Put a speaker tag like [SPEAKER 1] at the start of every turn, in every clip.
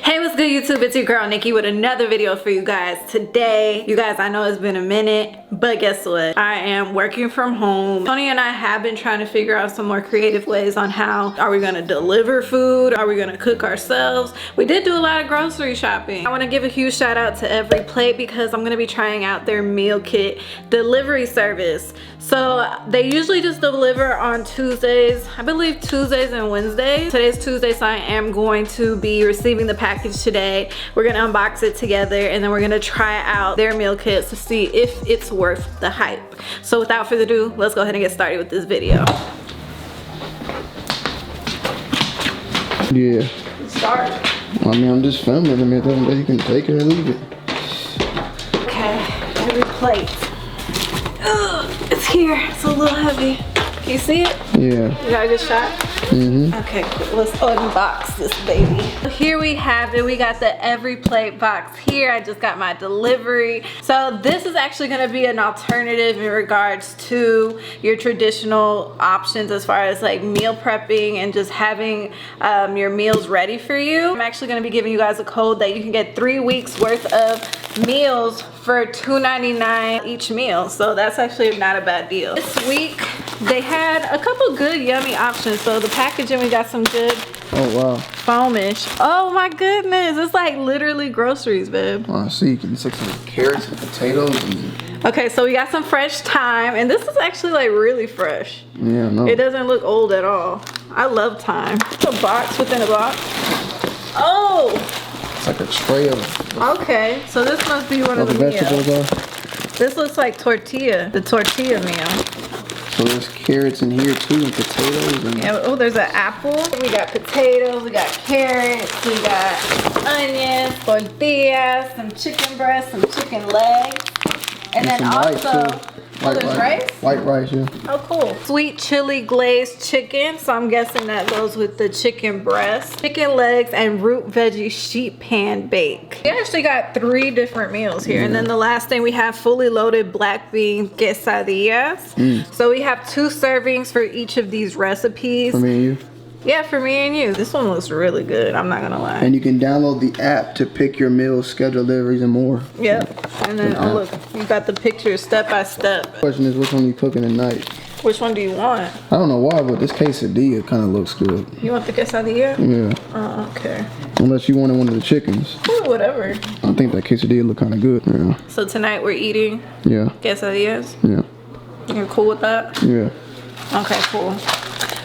[SPEAKER 1] Hey, what's good YouTube? It's your girl Nikki with another video for you guys today. You guys, I know it's been a minute, but guess what? I am working from home. Tony and I have been trying to figure out some more creative ways on how are we gonna deliver food? Are we gonna cook ourselves? We did do a lot of grocery shopping. I wanna give a huge shout out to Everyplate because I'm gonna be trying out their meal kit delivery service. So they usually just deliver on Tuesdays, I believe Tuesdays and Wednesdays. Today's Tuesday, so I am going to be receiving the package today. We're gonna unbox it together and then we're gonna try out their meal kits to see if it's worth the hype. So without further ado, let's go ahead and get started with this video.
[SPEAKER 2] Yeah.
[SPEAKER 1] Start.
[SPEAKER 2] I mean, I'm just filming. I mean, you can take it or leave it.
[SPEAKER 1] Okay, Everyplate. Ugh, it's here. It's a little heavy. Can you see it?
[SPEAKER 2] Yeah.
[SPEAKER 1] You got a good shot?
[SPEAKER 2] Mm-hmm.
[SPEAKER 1] Okay, cool. Let's unbox this baby. Here we have it. We got the Everyplate box here. I just got my delivery. So this is actually going to be an alternative in regards to your traditional options as far as like meal prepping and just having your meals ready for you. I'm actually going to be giving you guys a code that you can get 3 weeks worth of meals for $2.99 each meal. So that's actually not a bad deal. This week they had a couple good yummy options. So the packaging, we got some good foamish. Oh my goodness, it's like literally groceries, babe.
[SPEAKER 2] Oh, I see. You can take some carrots and potatoes.
[SPEAKER 1] Okay, so we got some fresh thyme, and this is actually like really fresh.
[SPEAKER 2] Yeah, no.
[SPEAKER 1] It doesn't look old at all. I love thyme. It's a box within a box. Oh!
[SPEAKER 2] It's like a tray of...
[SPEAKER 1] Okay, so this must be one of the
[SPEAKER 2] vegetables
[SPEAKER 1] meals. This looks like tortilla, the tortilla meal.
[SPEAKER 2] So there's carrots in here too, and potatoes. And
[SPEAKER 1] yeah, oh, there's an apple. We got potatoes, we got carrots, we got onions, tortillas, some chicken breasts, some chicken legs. And then also, there's rice?
[SPEAKER 2] White rice, yeah.
[SPEAKER 1] Oh, cool. Sweet chili glazed chicken. So I'm guessing that goes with the chicken breast. Chicken legs and root veggie sheet pan bake. We actually got 3 different meals here. And then the last thing we have fully loaded black bean quesadillas. So we have 2 servings for each of these recipes.
[SPEAKER 2] For me and you?
[SPEAKER 1] Yeah, for me and you. This one looks really good, I'm not gonna lie.
[SPEAKER 2] And you can download the app to pick your meals, schedule deliveries, and more.
[SPEAKER 1] Yep. And then, oh look, you got the pictures step by step.
[SPEAKER 2] The question is, which one are you cooking tonight?
[SPEAKER 1] Which one do you want?
[SPEAKER 2] I don't know why, but this quesadilla kind of looks good.
[SPEAKER 1] You want the quesadilla?
[SPEAKER 2] Yeah.
[SPEAKER 1] Oh, okay.
[SPEAKER 2] Unless you wanted one of the chickens.
[SPEAKER 1] Ooh, whatever.
[SPEAKER 2] I think that quesadilla look kind of good. Yeah.
[SPEAKER 1] So tonight we're eating quesadillas?
[SPEAKER 2] Yeah.
[SPEAKER 1] You're cool with that?
[SPEAKER 2] Yeah.
[SPEAKER 1] Okay, cool.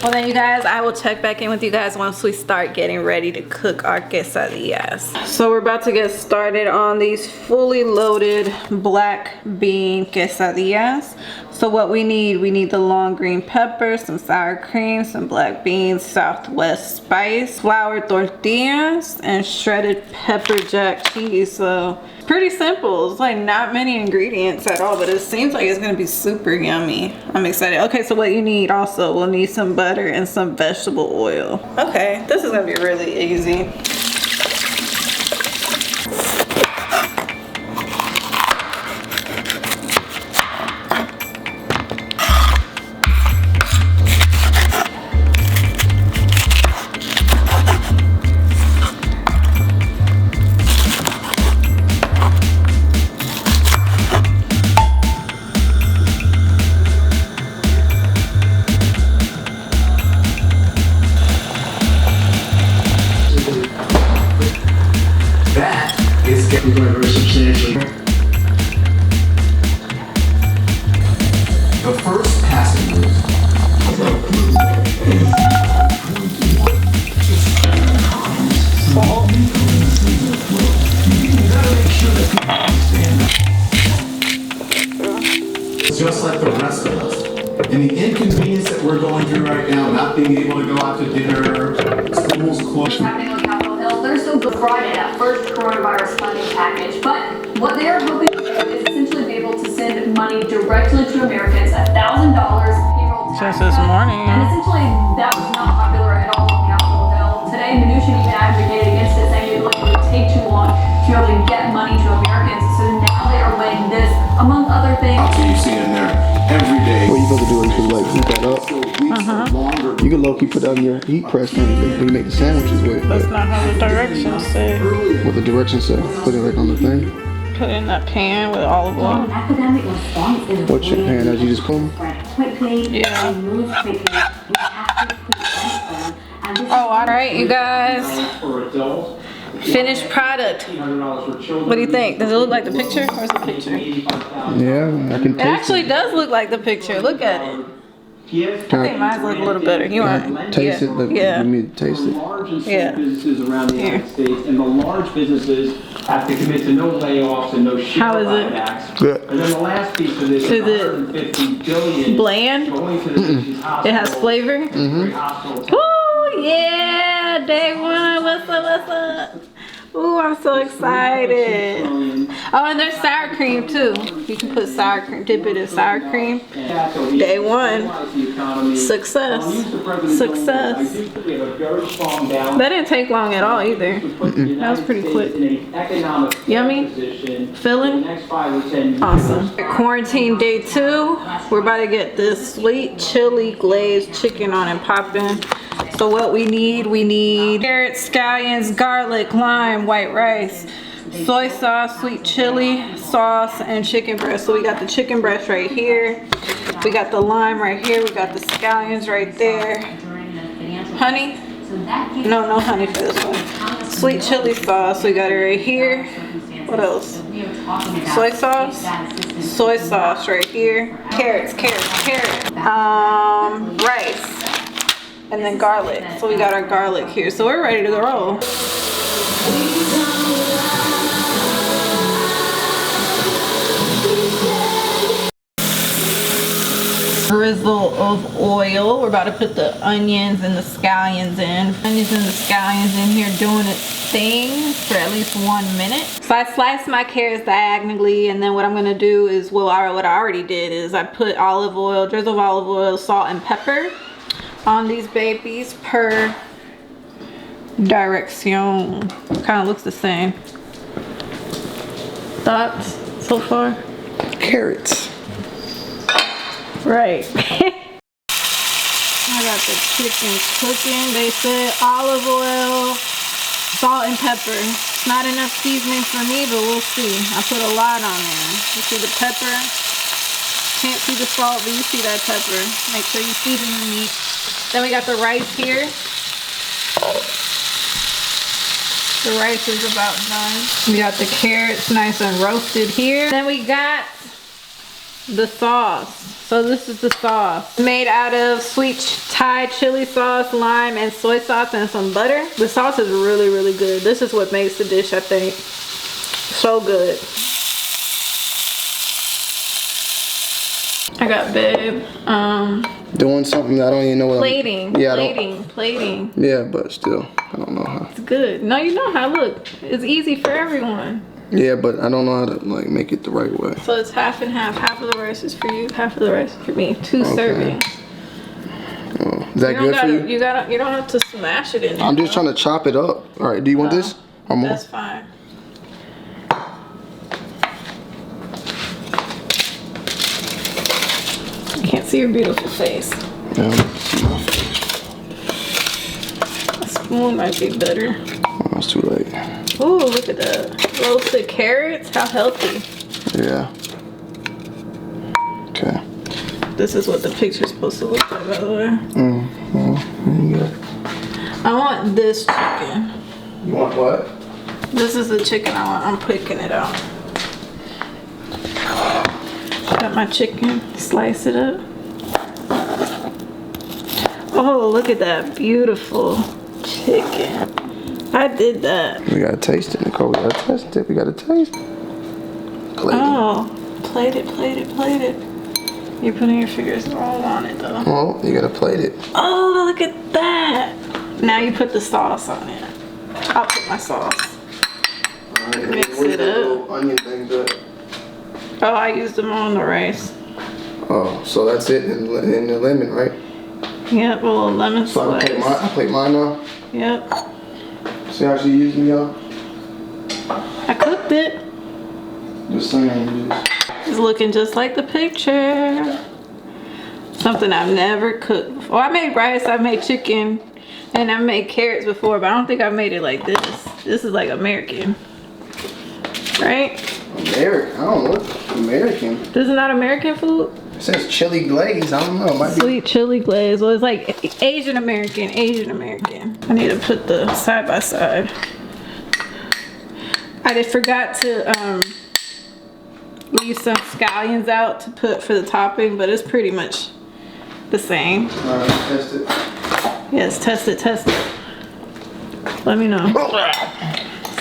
[SPEAKER 1] Well then you guys, I will check back in with you guys once we start getting ready to cook our quesadillas. So we're about to get started on these fully loaded black bean quesadillas. So what we need the long green pepper, some sour cream, some black beans, Southwest spice, flour tortillas, and shredded pepper jack cheese. So it's pretty simple. It's like not many ingredients at all, but it seems like it's gonna be super yummy. I'm excited. Okay, so what you need also, we'll need some butter and some vegetable oil. Okay, this is gonna be really easy.
[SPEAKER 3] Very substantially. The first passing move. Just like the rest of us. And the inconvenience that we're going through right now, not being able to go out to dinner, schools closed.
[SPEAKER 4] They're still Good Friday, that first coronavirus funding package, but what they're hoping to do is essentially be able to send money directly to Americans, $1,000 payroll tax.
[SPEAKER 1] Just this morning.
[SPEAKER 4] And essentially that was not popular at all on Capitol Hill. Today, Mnuchin even advocated against it, saying it would take too long to be able to get money to Americans. So now they are weighing this, among other things.
[SPEAKER 3] So you see in there every day.
[SPEAKER 2] What you supposed to do is like heat that up. You can low you put that on your heat press thing you make the sandwiches with.
[SPEAKER 1] That's not how the directions say.
[SPEAKER 2] What the directions say? Put it right on the thing.
[SPEAKER 1] Put it in that pan with olive oil.
[SPEAKER 5] Epidemic response is
[SPEAKER 2] What's your pan? As you just put them?
[SPEAKER 5] spread quickly,
[SPEAKER 1] Yeah.
[SPEAKER 5] and move quickly. We have to prevent them. And this
[SPEAKER 1] Oh, all right, you guys.
[SPEAKER 6] For adults,
[SPEAKER 1] Finished product.
[SPEAKER 6] $100 for children.
[SPEAKER 1] What do you think? Does it look like the picture? Where's the picture? It
[SPEAKER 2] Yeah, I can taste
[SPEAKER 1] actually does look like the picture. Look at it.
[SPEAKER 6] Gift.
[SPEAKER 1] I think mine look a little better. You want?
[SPEAKER 2] Taste it. Look,
[SPEAKER 1] Yeah.
[SPEAKER 2] give me to taste it.
[SPEAKER 6] Large and small
[SPEAKER 1] Yeah.
[SPEAKER 6] businesses around the
[SPEAKER 1] Here.
[SPEAKER 6] United States, and the large businesses have to commit to no layoffs and no share
[SPEAKER 1] How is it?
[SPEAKER 6] buybacks.
[SPEAKER 2] Good.
[SPEAKER 6] And then the last piece of this
[SPEAKER 1] Is it
[SPEAKER 6] $150 billion
[SPEAKER 1] Bland?
[SPEAKER 6] going to the nation's hospitals.
[SPEAKER 1] It has flavor.
[SPEAKER 6] Hospitals.
[SPEAKER 1] Oh yeah, day one. What's up? What's up? Ooh, I'm so excited. Oh, and there's sour cream too. You can put sour cream, dip it in sour cream. Day one. Success. Success. That didn't take long at all either. That was pretty quick. Yummy? Filling? Awesome. Quarantine day 2. We're about to get this sweet chili glazed chicken on and popping. So what we need carrots, scallions, garlic, lime, white rice, soy sauce, sweet chili sauce, and chicken breast. So we got the chicken breast right here. We got the lime right here. We got the scallions right there. Honey? No honey for this one. Sweet chili sauce. We got it right here. What else? Soy sauce. Soy sauce right here. Carrots. Rice. And then garlic. So we got our garlic here. So we're ready to roll. Drizzle of oil. We're about to put the onions and the scallions in. Onions and the scallions in here doing its thing for at least 1 minute. So I sliced my carrots diagonally, and then what I'm gonna do is, what I already did is I put olive oil, drizzle of olive oil, salt and pepper on these babies per direction. Kind of looks the same. Thoughts so far?
[SPEAKER 2] Carrots.
[SPEAKER 1] Right. I got the chicken cooking. They said olive oil, salt and pepper. Not enough seasoning for me, but we'll see. I put a lot on there. You see the pepper? Can't see the salt, but you see that pepper. Make sure you season the meat. Then we got the rice here. The rice is about done. We got the carrots nice and roasted here. Then we got the sauce. So this is the sauce. Made out of sweet Thai chili sauce, lime, and soy sauce, and some butter. The sauce is really, really good. This is what makes the dish, I think, so good. I got babe.
[SPEAKER 2] Doing something I don't even know what
[SPEAKER 1] Plating.
[SPEAKER 2] I'm... Yeah,
[SPEAKER 1] Plating.
[SPEAKER 2] Yeah, but still, I don't know how.
[SPEAKER 1] It's good. No, you know how. Look, it's easy for everyone.
[SPEAKER 2] Yeah, but I don't know how to like make it the right way.
[SPEAKER 1] So it's half and half. Half of the rice is for you. Half of the rice is for me. 2 servings.
[SPEAKER 2] Oh, is that good for you?
[SPEAKER 1] You don't have to smash it in there.
[SPEAKER 2] I'm just trying to chop it up. All right, do you want this or more?
[SPEAKER 1] That's fine. I can't see your beautiful face.
[SPEAKER 2] Yeah.
[SPEAKER 1] A spoon might be better.
[SPEAKER 2] Oh, it's too late.
[SPEAKER 1] Ooh, look at that. Roasted carrots. How healthy.
[SPEAKER 2] Yeah. Okay.
[SPEAKER 1] This is what the picture's supposed to look like, by the way.
[SPEAKER 2] Yeah.
[SPEAKER 1] I want this chicken.
[SPEAKER 2] You want what?
[SPEAKER 1] This is the chicken I want. I'm picking it out. Got my chicken. Slice it up. Oh, look at that beautiful chicken. I did that.
[SPEAKER 2] We gotta taste it, Nicole. We gotta taste it. We gotta taste it. Plate it.
[SPEAKER 1] Oh, plate it. You're putting your fingers all on it though.
[SPEAKER 2] Well, you gotta plate it.
[SPEAKER 1] Oh, look at that. Now you put the sauce on it. I'll put my sauce. Mix it up.
[SPEAKER 2] Onion things up.
[SPEAKER 1] Oh, I used them on the rice.
[SPEAKER 2] Oh, so that's it in the lemon, right?
[SPEAKER 1] Yep, a little lemon
[SPEAKER 2] So I
[SPEAKER 1] slice.
[SPEAKER 2] plate mine now.
[SPEAKER 1] Yep.
[SPEAKER 2] See how she using y'all?
[SPEAKER 1] I cooked it.
[SPEAKER 2] Just saying.
[SPEAKER 1] It's looking just like the picture. So Something I've never cooked before. I made rice, I made chicken, and I made carrots before, but I don't think I made it like this. This is like American, right?
[SPEAKER 2] American? I don't know what American.
[SPEAKER 1] This is not American food?
[SPEAKER 2] It says chili glaze. I don't know. It might be.
[SPEAKER 1] Sweet chili glaze. Well, it's like Asian American, Asian American. I need to put the side by side. I just forgot to leave some scallions out to put for the topping, but it's pretty much the same.
[SPEAKER 2] Alright, test it.
[SPEAKER 1] Yes, test it, test it. Let me know.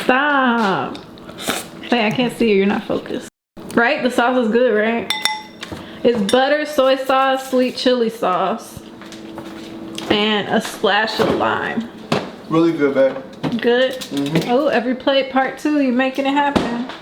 [SPEAKER 1] Stop. Hey, I can't see you, you're not focused. Right? The sauce is good, right? It's butter, soy sauce, sweet chili sauce, and a splash of lime.
[SPEAKER 2] Really good, babe.
[SPEAKER 1] Good? Oh, Everyplate part 2, you're making it happen.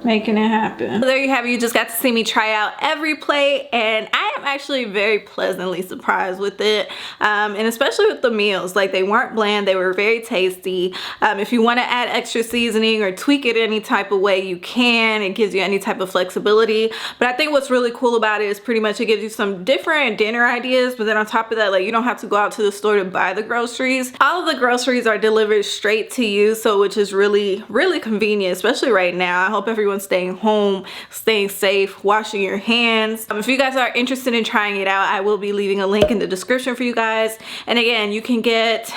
[SPEAKER 1] Making it happen. So there you have it. You just got to see me try out Everyplate, and I am actually very pleasantly surprised with it, and especially with the meals. Like, they weren't bland, they were very tasty. If you want to add extra seasoning or tweak it any type of way, you can. It gives you any type of flexibility, but I think what's really cool about it is pretty much it gives you some different dinner ideas, but then on top of that, like, you don't have to go out to the store to buy the groceries. All of the groceries are delivered straight to you, so which is really convenient, especially right now. I hope everyone staying home, staying safe, washing your hands. If you guys are interested in trying it out, I will be leaving a link in the description for you guys. And again, you can get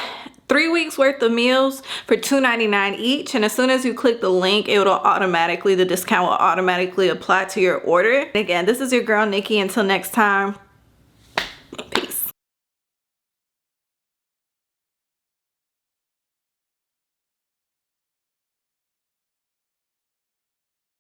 [SPEAKER 1] 3 weeks worth of meals for $2.99 each, and as soon as you click the link, it will automatically, the discount will automatically apply to your order. Again, this is your girl Nikki. Until next time,